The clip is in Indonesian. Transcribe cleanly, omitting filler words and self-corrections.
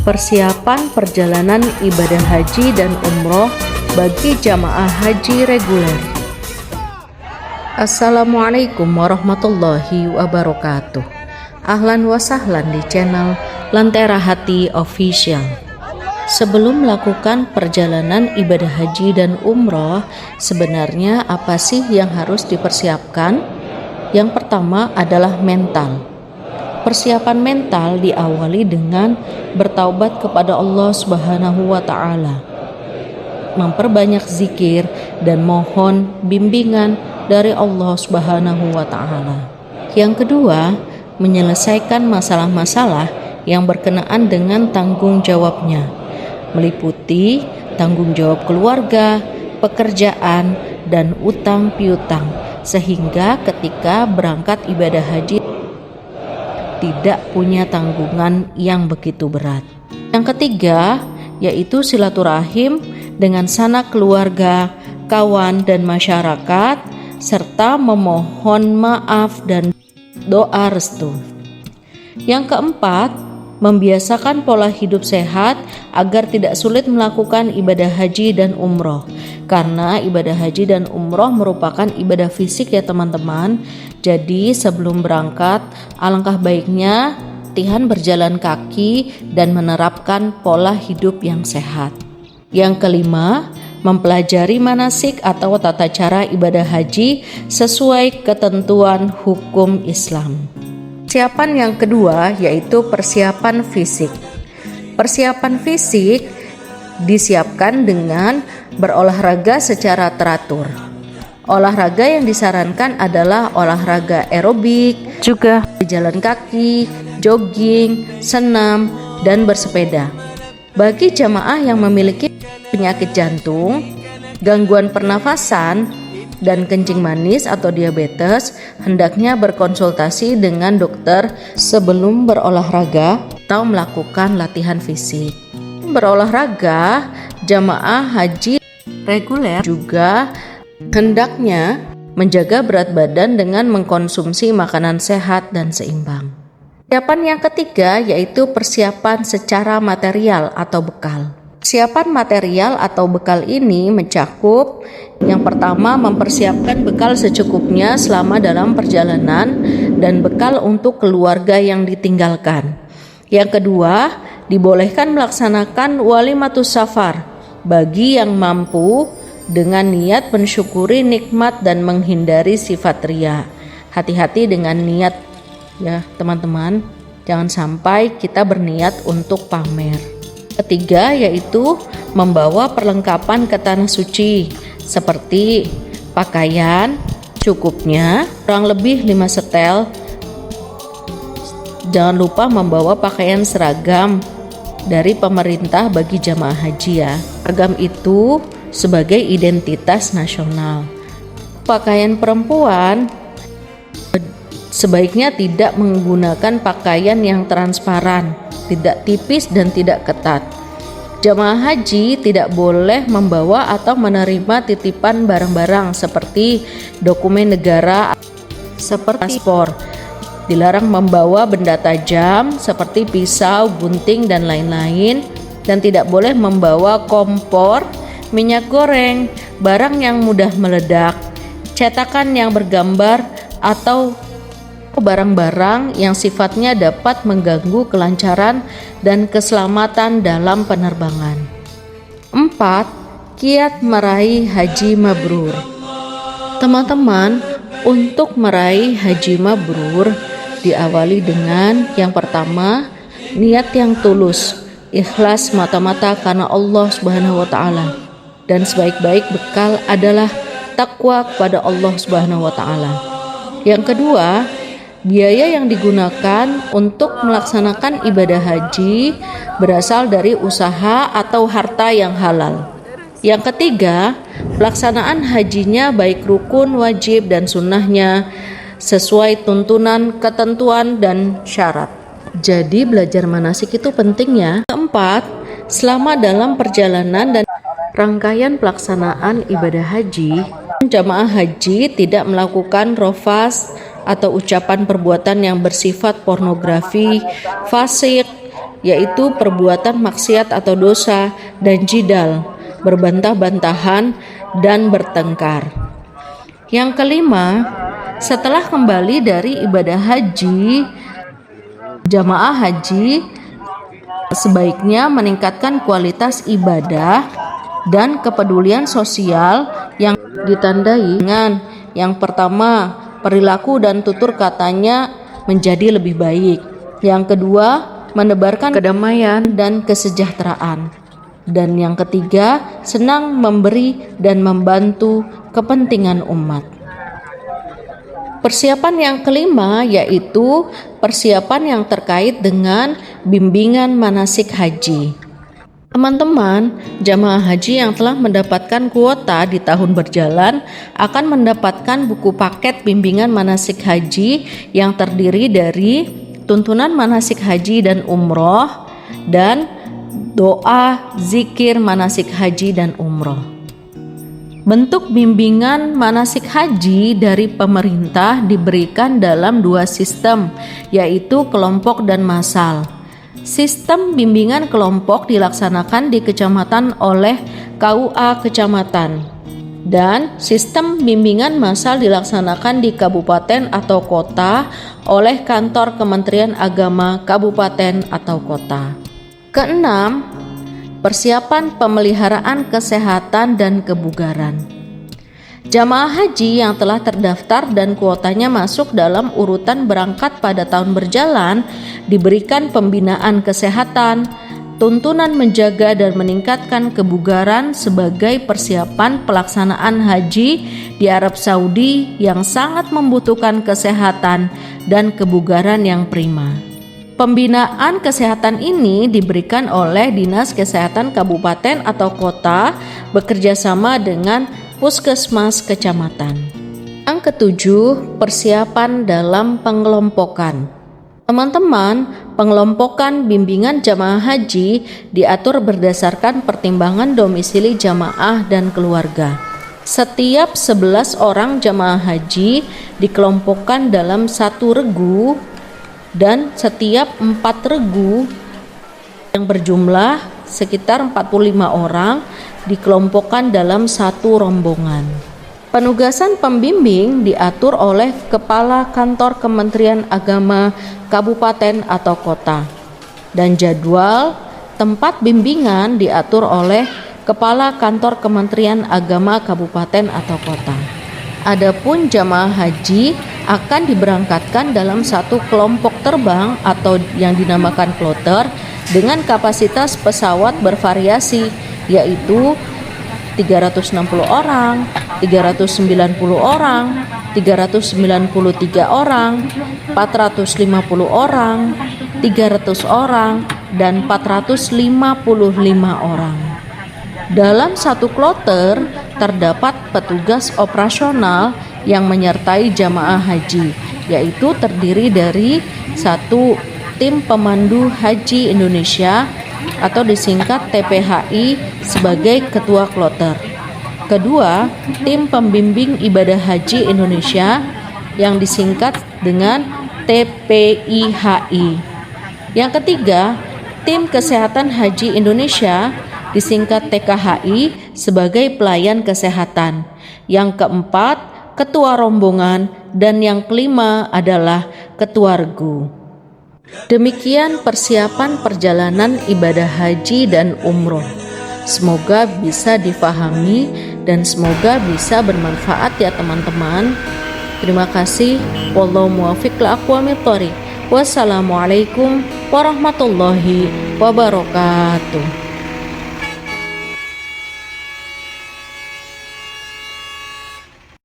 persiapan perjalanan ibadah haji dan umroh bagi jamaah haji reguler. Assalamualaikum warahmatullahi wabarakatuh. Ahlan wa sahlan di channel Lentera Hati Official. Sebelum melakukan perjalanan ibadah haji dan umroh, sebenarnya apa sih yang harus dipersiapkan? Yang pertama adalah mental. Persiapan mental diawali dengan bertaubat kepada Allah Subhanahu wa Ta'ala, memperbanyak zikir dan mohon bimbingan dari Allah Subhanahu wa Ta'ala. Yang kedua, menyelesaikan masalah-masalah yang berkenaan dengan tanggung jawabnya, meliputi tanggung jawab keluarga, pekerjaan, dan utang piutang, sehingga ketika berangkat ibadah haji tidak punya tanggungan yang begitu berat. Yang ketiga, yaitu silaturahim dengan sanak keluarga, kawan, dan masyarakat, serta memohon maaf dan doa restu. Yang keempat, membiasakan pola hidup sehat agar tidak sulit melakukan ibadah haji dan umroh. Karena ibadah haji dan umroh merupakan ibadah fisik ya teman-teman. Jadi sebelum berangkat, alangkah baiknya latihan berjalan kaki dan menerapkan pola hidup yang sehat. Yang kelima, mempelajari manasik atau tata cara ibadah haji sesuai ketentuan hukum Islam. Persiapan yang kedua yaitu persiapan fisik. Persiapan fisik disiapkan dengan berolahraga secara teratur. Olahraga yang disarankan adalah olahraga aerobik, juga jalan kaki, jogging, senam, dan bersepeda. Bagi jamaah yang memiliki penyakit jantung, gangguan pernafasan, dan kencing manis atau diabetes, hendaknya berkonsultasi dengan dokter sebelum berolahraga atau melakukan latihan fisik. Berolahraga, jamaah haji reguler juga hendaknya menjaga berat badan dengan mengkonsumsi makanan sehat dan seimbang. Persiapan yang ketiga yaitu persiapan secara material atau bekal. Persiapan material atau bekal ini mencakup yang pertama, mempersiapkan bekal secukupnya selama dalam perjalanan dan bekal untuk keluarga yang ditinggalkan. Yang kedua, dibolehkan melaksanakan walimatus safar bagi yang mampu dengan niat mensyukuri nikmat dan menghindari sifat riya. Hati-hati dengan niat ya teman-teman, jangan sampai kita berniat untuk pamer. Ketiga yaitu membawa perlengkapan ke tanah suci seperti pakaian cukupnya kurang lebih 5 setel. Jangan lupa membawa pakaian seragam dari pemerintah bagi jamaah haji ya. Seragam itu sebagai identitas nasional. Pakaian perempuan sebaiknya tidak menggunakan pakaian yang transparan, tidak tipis dan tidak ketat. Jamaah haji tidak boleh membawa atau menerima titipan barang-barang seperti dokumen negara seperti paspor. Dilarang membawa benda tajam seperti pisau, gunting, dan lain-lain, dan tidak boleh membawa kompor, minyak goreng, barang yang mudah meledak, cetakan yang bergambar, atau barang-barang yang sifatnya dapat mengganggu kelancaran dan keselamatan dalam penerbangan. 4. Kiat meraih haji mabrur. Teman-teman, untuk meraih haji mabrur diawali dengan yang pertama, niat yang tulus, ikhlas mata-mata karena Allah Subhanahu wa Ta'ala. Dan sebaik-baik bekal adalah takwa kepada Allah Subhanahu wa Ta'ala. Yang kedua, biaya yang digunakan untuk melaksanakan ibadah haji berasal dari usaha atau harta yang halal. Yang ketiga, pelaksanaan hajinya baik rukun, wajib, dan sunnahnya sesuai tuntunan, ketentuan, dan syarat. Jadi belajar manasik itu penting ya. Keempat, selama dalam perjalanan dan rangkaian pelaksanaan ibadah haji, jamaah haji tidak melakukan rofas atau ucapan perbuatan yang bersifat pornografi, fasik, yaitu perbuatan maksiat atau dosa, dan jidal, berbantah-bantahan dan bertengkar. Yang kelima, setelah kembali dari ibadah haji, jamaah haji sebaiknya meningkatkan kualitas ibadah dan kepedulian sosial yang ditandai dengan yang pertama, perilaku dan tutur katanya menjadi lebih baik. Yang kedua, menebarkan kedamaian dan kesejahteraan. Dan yang ketiga, senang memberi dan membantu kepentingan umat. Persiapan yang kelima yaitu persiapan yang terkait dengan bimbingan manasik haji. Teman-teman, jamaah haji yang telah mendapatkan kuota di tahun berjalan akan mendapatkan buku paket bimbingan manasik haji yang terdiri dari tuntunan manasik haji dan umroh dan doa, zikir, manasik haji dan umroh. Bentuk bimbingan manasik haji dari pemerintah diberikan dalam dua sistem, yaitu kelompok dan massal. Sistem bimbingan kelompok dilaksanakan di kecamatan oleh KUA kecamatan, dan sistem bimbingan massal dilaksanakan di kabupaten atau kota oleh kantor Kementerian Agama kabupaten atau kota. Keenam, persiapan pemeliharaan kesehatan dan kebugaran. Jamaah haji yang telah terdaftar dan kuotanya masuk dalam urutan berangkat pada tahun berjalan diberikan pembinaan kesehatan, tuntunan menjaga dan meningkatkan kebugaran sebagai persiapan pelaksanaan haji di Arab Saudi yang sangat membutuhkan kesehatan dan kebugaran yang prima. Pembinaan kesehatan ini diberikan oleh Dinas Kesehatan Kabupaten atau Kota bekerjasama dengan Puskesmas Kecamatan. Yang ketujuh, persiapan dalam pengelompokan. Teman-teman, pengelompokan bimbingan jamaah haji diatur berdasarkan pertimbangan domisili jamaah dan keluarga. Setiap 11 orang jamaah haji dikelompokkan dalam satu regu dan setiap 4 regu yang berjumlah sekitar 45 orang dikelompokkan dalam satu rombongan. Penugasan pembimbing diatur oleh Kepala Kantor Kementerian Agama Kabupaten atau Kota, dan jadwal tempat bimbingan diatur oleh Kepala Kantor Kementerian Agama Kabupaten atau Kota. Adapun jamaah haji akan diberangkatkan dalam satu kelompok terbang atau yang dinamakan kloter dengan kapasitas pesawat bervariasi, yaitu 360 orang, 390 orang, 393 orang, 450 orang, 300 orang, dan 455 orang. Dalam satu kloter terdapat petugas operasional yang menyertai jamaah haji, yaitu terdiri dari satu tim pemandu haji Indonesia atau disingkat TPHI sebagai ketua kloter. Kedua, tim pembimbing ibadah haji Indonesia yang disingkat dengan TPIHI. Yang ketiga, tim kesehatan haji Indonesia disingkat TKHI sebagai pelayan kesehatan. Yang keempat, ketua rombongan, dan yang kelima adalah ketua regu. Demikian persiapan perjalanan ibadah haji dan umroh. Semoga bisa difahami dan semoga bisa bermanfaat ya teman-teman. Terima kasih. Wallahu muwaffiq li aqwamit thoriq. Wassalamualaikum warahmatullahi wabarakatuh.